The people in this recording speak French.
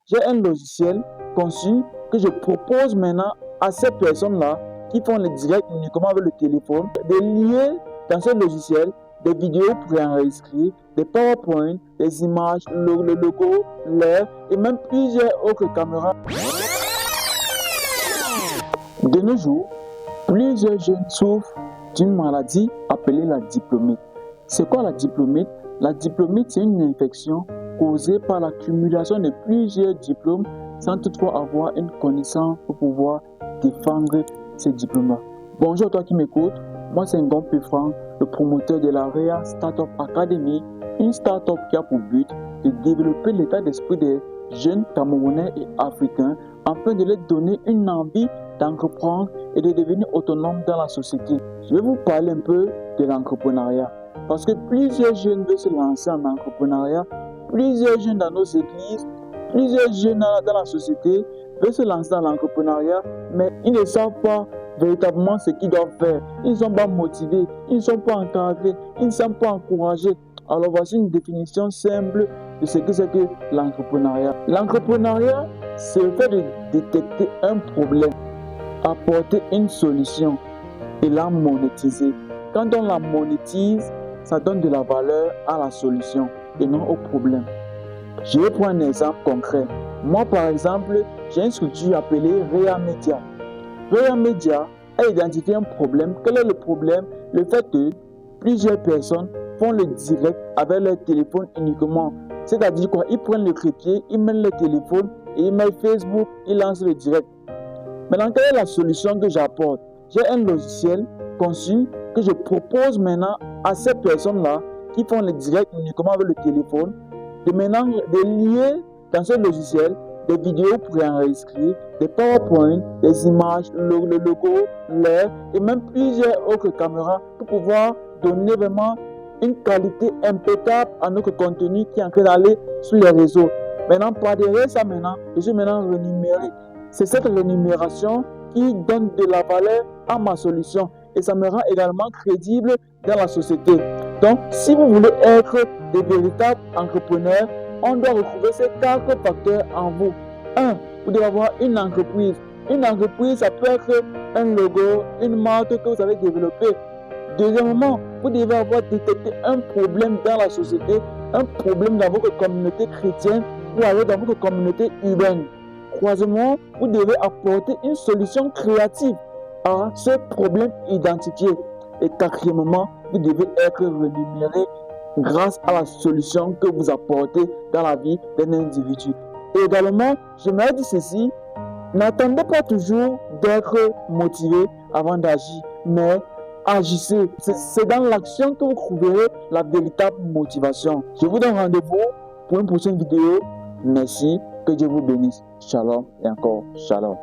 j'ai un logiciel conçu que je propose maintenant à ces personnes-là qui font les directs uniquement avec le téléphone, de lier dans ce logiciel des vidéos préenregistrées, des PowerPoint, des images, le logo, l'air et même plusieurs autres caméras. De nos jours, plusieurs jeunes souffrent d'une maladie appelée la diplomite. C'est quoi la diplomite? La diplomite, c'est une infection causée par l'accumulation de plusieurs diplômes sans toutefois avoir une connaissance pour pouvoir défendre ces diplômes-là. Bonjour à toi qui m'écoute, moi c'est Ngom Pefran, le promoteur de la REA Startup Academy, une startup qui a pour but de développer l'état d'esprit des jeunes Camerounais et Africains afin de leur donner une envie d'entreprendre et de devenir autonome dans la société. Je vais vous parler un peu de l'entrepreneuriat parce que plusieurs jeunes veulent se lancer en entrepreneuriat, plusieurs jeunes dans nos églises, plusieurs jeunes dans la société veulent se lancer dans l'entrepreneuriat, mais ils ne savent pas véritablement ce qu'ils doivent faire. Ils ne sont pas motivés, ils ne sont pas encadrés, ils ne sont pas encouragés. Alors voici une définition simple de ce que c'est que l'entrepreneuriat. L'entrepreneuriat, c'est le fait de détecter un problème, apporter une solution et la monétiser. Quand on la monétise, ça donne de la valeur à la solution et non au problème. Je vais prendre un exemple concret. Moi, par exemple, j'ai une structure appelée REA Media. REA Media a identifié un problème. Quel est le problème? Le fait que plusieurs personnes font le direct avec leur téléphone uniquement. C'est-à-dire quoi? Ils prennent le trépied, ils mettent le téléphone et ils mettent Facebook, ils lancent le direct. Maintenant, quelle est la solution que j'apporte? J'ai un logiciel conçu que je propose maintenant à ces personnes-là qui font le direct uniquement avec le téléphone, de lier dans ce logiciel des vidéos préenregistrées, des PowerPoint, des images, le logo, l'air et même plusieurs autres caméras pour pouvoir donner vraiment une qualité impeccable à notre contenu qui est en train d'aller sur les réseaux. Maintenant, par derrière ça, je suis maintenant rémunéré. C'est cette rémunération qui donne de la valeur à ma solution et ça me rend également crédible dans la société. Donc, si vous voulez être de véritables entrepreneurs, on doit retrouver ces 4 facteurs en vous. 1. Vous devez avoir une entreprise. Une entreprise, ça peut être un logo, une marque que vous avez développée. Deuxièmement, vous devez avoir détecté un problème dans la société, un problème dans votre communauté chrétienne ou alors dans votre communauté urbaine. Troisièmement, vous devez apporter une solution créative à ce problème identifié. Et quatrièmement, vous devez être rémunéré grâce à la solution que vous apportez dans la vie d'un individu. Et également, je me dis ceci, n'attendez pas toujours d'être motivé avant d'agir, mais agissez. C'est dans l'action que vous trouverez la véritable motivation. Je vous donne rendez-vous pour une prochaine vidéo. Merci, que Dieu vous bénisse. Shalom et encore shalom.